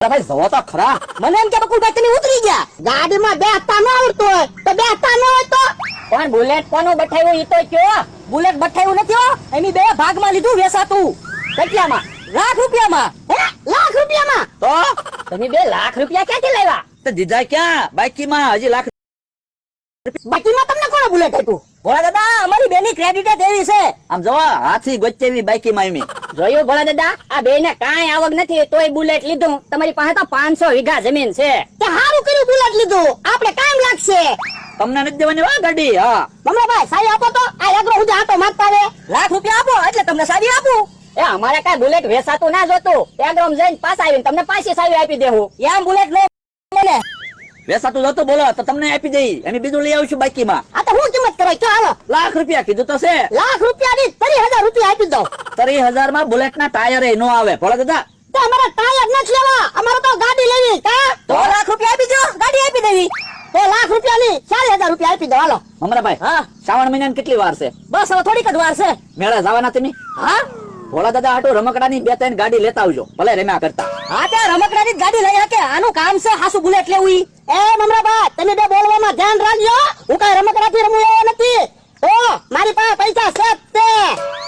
ભાઈ જવો તો ખરા. મને એમ કે બકુલભાઈ તમે ઉતરી ગયા. ગાડીમાં બેસતા ન આવડતું હોય તો બેસતા ન હોય તો પણ બુલેટ કોનું બઠાયું ઈ તો કયો. બુલેટ બઠાયું નથી હો. એની બે ભાગમાં લીધું વેસાતું. કેટલામાં? ₹1,00,000 ₹1,00,000 તો તમે 2 લાખ રૂપિયા ક્યાંથી લાવ્યા? તે દીધા ક્યાં? બાઈકીમાં હજી લાખ. બાકીમાં તમને કોણે બુલેટ આપ્યું? ભોળા દાદા અમારી બેની ક્રેડિટ દેવી છે. આમ જવા હાથી ગોચેવી બાઈકીમાં એમી. જોયું ભોળા દાદા, આ બેને કાંઈ આવક નથી તોય બુલેટ લીધું. તમારી પાસે તો 500 વીઘા જમીન છે. તે હારું કર્યું બુલેટ લીધું. આપણે કામ લાગશે. તમને નથી દેવાની વા ગાડી. હા મમરાભાઈ સાઈ આપો તો. આ એગ્રો સુધી આટો મારતા રે. ₹1,00,000 આપો એટલે તમને સારી આપું. એ અમારે કાંઈ બુલેટ વેચાતું ના જોતું. એગ્રોમ જઈને પાછા આવીને તમને પાછી સારી આપી દેવું. એમ બુલેટ લે મને. વેસાતું જતો બોલો તો તમને આપી દઈ. એમ બીજું લઈ આવશું બાઈકીમાં. આ તો હું કિંમત કરો છો? હાલો ₹1,00,000 કીધું તો છે. ₹1,00,000 ની 30,000 આપી દો. 30,000 માં બુલેટ ના ટાયર નો આવે. ભોળા દાદા તો અમારા ટાયર નથી લેવા. અમારે તો ગાડી લેવી. કા તો ₹1,00,000 આપી દો, ગાડી આપી દેવી. તો ₹1,00,000 ની 40,000 આપી દો. હાલો હમણાં હા શ્રાવણ મહિનાની કેટલી વાર છે? બસ હવે થોડીક જ વાર છે. મેળા જવાના તમે? હા ભોળા દાદા આટો રમકડાની 2-3 ગાડી લેતા આવજો. ભલે રેમ્યા કરતા. હા ત્યાં રમકડાની જ ગાડી લઈ શકે. આનું કામ છે હાસુ બુલેટ લેવું ઈ. એ મમરાભાઈ તમે બે બોલવામાં ધ્યાન રાખજો. હું કઈ રમકડાથી રમું એવો નથી. તો મારી પાસે પૈસા છે જ તે.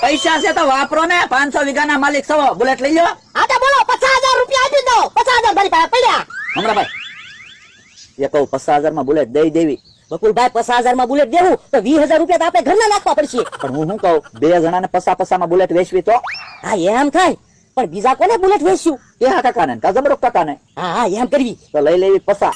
પૈસા છે તો વાપરો ને. 500 વીઘાના માલિક છો. બુલેટ લઈ લો. આ તો બોલો ₹50,000 આપી દો. 50,000 મારી પાસે પડ્યા. હમણાં ભાઈ એ કહું 50,000 માં બુલેટ દઈ દેવી. બકુલભાઈ 50,000 માં બુલેટ દેવું તો 20,000 તો આપણે ઘરના નાખવા પડશે. પણ હું શું કહું, 2 જણાને 50 માં બુલેટ વેચવી તો હા એમ થાય. પણ બીજા કોને બુલેટ વેચ્યું? એ હા કાકાને ને કાજમરો કાકાને હા હા એમ કરવી. તો લઈ લેવી 50.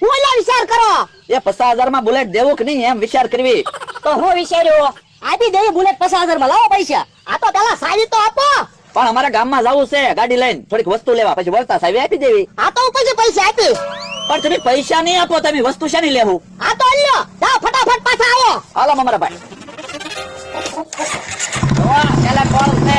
હું એલા વિચાર કરો. એ 50,000 માં બુલેટ દેવું કે નહીં એમ વિચાર કરવી. તો હું વિચાર્યો આપી દઈએ બુલેટ 50,000 માં. લાવો પૈસા. આ તો પેલા સાવી તો આપો. પણ અમારા ગામમાં જવું છે ગાડી લઈને થોડીક વસ્તુ લેવા, પછી વળતા સાહેબ આપી દેવી. આ તો હું પછી પૈસા આપીશ. પણ તમે પૈસા નહીં આપો, તમે વસ્તુ શાની લેવું? આ તો લ્યો. જાઓ ફટાફટ પાછા આવો. હાલો અમારા ભાઈ. વાહ, પેલા કોણ છે?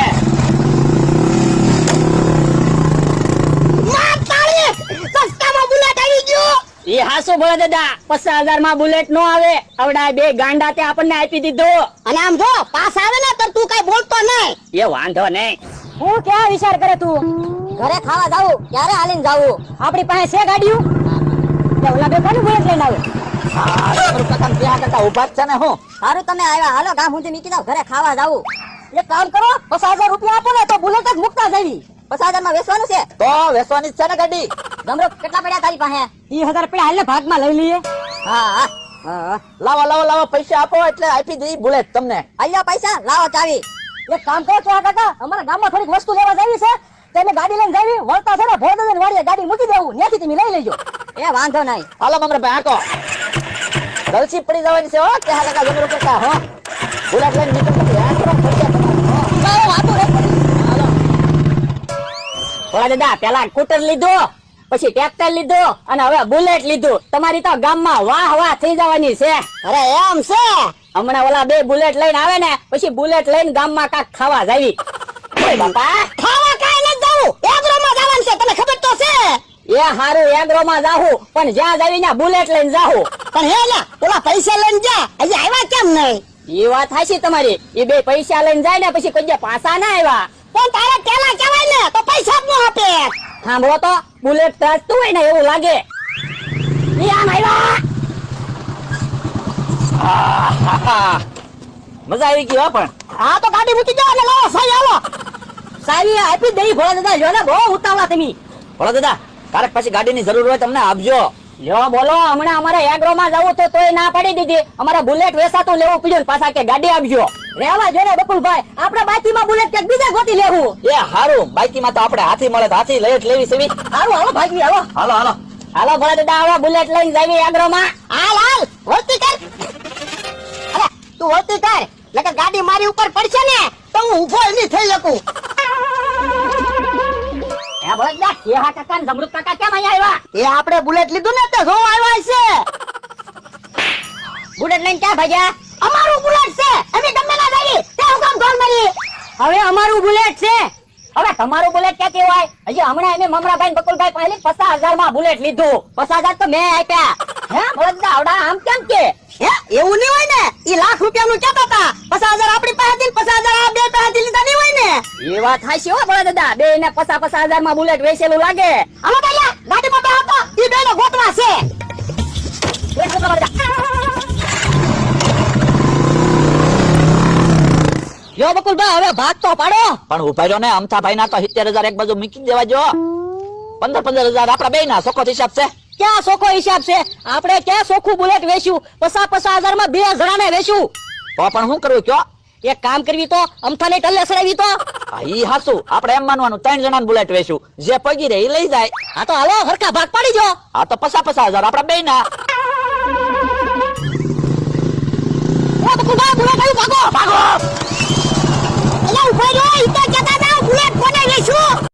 માર તાળી. સસ્તામાં બુલેટ આવી ગયો. એ હાસુ ભોળા દાદા 50,000 માં બુલેટ નો આવે. આવડા બે ગાંડા તે આપણને આપી દીધું. અને આમ જો પાસ આવે ને તો તું કઈ બોલતો નહીં. એ વાંધો નહીં. હું ક્યાં વિચાર કરે તું? ઘરે ખાવા જાવું. ક્યારે હાલીને જાવું? આપણી પાસે છે ગાડીઓ. તે ઓલા બે કોની બુલેટ લઈને આવે? હા, તમારું કાકાને ત્યાં કરતા ઊભા જ છે ને હું. સારું તમે આવ્યા. હાલો ગામ સુધી મૂકી દો. ઘરે ખાવા જાવું. એક કામ કરો, ₹50,000 આપો ને તો બુલેટ જ મુકતા જવી. 50,000 માં વેચવાનું છે. તો વેચવાની જ છે ને ગાડી. ગમરો કેટલા પડ્યા તારી પાસે? 30,000 પડ્યા. હાલ ને ભાગમાં લઈ લઈએ. હા હા, લાવો લાવો લાવો, પૈસા આપો એટલે આપી દઈ બુલેટ તમને. અહીંયા પૈસા લાવો ચાવી. એક કામ કરો છો કાકા, અમારા ગામમાં થોડીક વસ્તુ લેવા જાવી છે. તેને ગાડી લઈને જાવી. વળતા છે ને ભોળદાદાની વાડીએ ગાડી મૂકી દેવું. ત્યાંથી તમે લઈ લેજો. એ વાંધો નહીં. હાલો મમરાભાઈ આકો. ગલસી પડી જવાની છે હો. ત્યાં લગા જમરો કરતા હો. બુલેટ લઈને નીકળતા ધ્યાન કરો પૈસા તમારા. લાવો વાતો રે. હાલો. ભોળા દાદા પેલા સ્કૂટર લીધો, પછી ટ્રેક્ટર લીધો અને હવે બુલેટ લીધું. તમારી તો ગામમાં વાહ વાહ થઈ જવાની છે. અરે એમ છે. હમણાં ઓલા બે બુલેટ લઈને આવે ને પછી બુલેટ લઈને ગામમાં કાક ખાવા જાવી. ઓય બાપા, ખાવા કાઈ ન જાવું. એગ્રોમાં જવાનું છે. તને ખબર તો છે. એ હારું એગ્રોમાં જાહું, પણ જ્યાં જાવી ને બુલેટ લઈને જાહું. પણ હે લા ઓલા પૈસા લઈને જા. હજી આવ્યા કેમ નહીં? એ વાત હાચી તમારી. એ બે પૈસા લઈને જાય ને પછી કોઈ પાછા ના આવ્યા. પણ તારે પેલા કહેવાય ને તો પૈસા જ ન આપે. સાંભળો તો, બુલેટ ત્રાસતું હોય ને એવું લાગે. ઈ આમ આવ્યા. મજા આવી ગઈ હો. પણ હા તો ગાડી મૂકી દો અને લાવો સાઈ હાલો. સારી આપી દઈ ભોળા દાદા. જો ને બહુ ઉતાવળા તમે. ભોળા દાદા કારક પછી ગાડીની જરૂર હોય તમને આપજો. લ્યો બોલો, હમણાં અમારે એગ્રોમાં જવું તો તોય ના પાડી દીધી. અમારે બુલેટ વેચાતું લેવું પડ્યું ને પાછા કે ગાડી આપજો. રેવા જો ને બકુલભાઈ, આપણે બાકીમાં બુલેટ ક્યાંક બીજા ગોતી લેવું. એ હારું, બાઈકીમાં તો આપણે હાથી મળે તો હાથી લઈ જ લેવી સેવી. હારું હાલો ભાગી હાલો. હાલો હાલો હાલો ભોળા દાદા, આવો બુલેટ લઈને જાવી એગ્રોમાં. હાલ હાલ વળતી કર. અરે તું વળતી કર. લગર ગાડી મારી ઉપર પડશે ને તો હું ઊભો નહીં થઈ શકું. એ ભોળા દાદા, કેહા કાકા ને જમરૂક કાકા કેમ અહીંયા આવ્યા? એ આપણે બુલેટ લીધું ને તો જો આવ્યા છે. બુલેટ લઈને ક્યાં ભાગ્યા? અમારું બુલેટ છે. અમે ગમે ના જાવી. તે હું કામ ઢોલ મારી. હવે અમારું બુલેટ છે. હવે તમારું બુલેટ ક્યાંથી હોય? હજી હમણાં અમે મમરાભાઈ ને બકુલભાઈ પહેલી 50,000 માં બુલેટ લીધું. 50,000 તો મેં આપ્યા. હે ભોળા દાદા, આવડા આમ કેમ કે હે એવું નહીં હોય ને ઈ લાખ રૂપિયાનું કહેતા હતા 50,000 આપણી પાસેથી 50,000 આ બે પાસેથી લીધા નહીં હોય ને એ વાત હાચી હો ભલા દાદા, બે ને 50,000 માં બુલેટ વેચેલું લાગે. હાલો ભાઈ ગાડીમાં બેહો ઈ બેનો ગોતવા છે જો બકુલભાઈ હવે ભાગ તો પાડો. પણ ઉભા રહ્યો ને, અમથાભાઈ ના તો 70,000 એક બાજુ મૂકી દેવા જો. 15,000 આપડા બે ના સોખો હિસાબ છે. ક્યાં સોખો હિસાબ છે? આપણે ક્યાં સોખું બુલેટ વેચ્યું? 50,000 માં 2 જણાને વેચ્યું. તો પણ શું કરવું કયો? એક કામ કરવી તો અમથાને ટલ્લે સરાવી તો. હા, ઈ હાસુ. આપણે એમ માનવાનું 3 જણાને બુલેટ વેચું, જે પગી રે ઈ લઈ જાય. હા તો હાલો હરખા ભાગ પાડી જો. આ તો 50,000 આપડા બે ના. ઓ બકુલભાઈ બુલેટ આવ્યું, ભાગો ભાગો. એટલે ઉભો રહ્યો ઈ તો કહેતા હતા બુલેટ કોને વેચું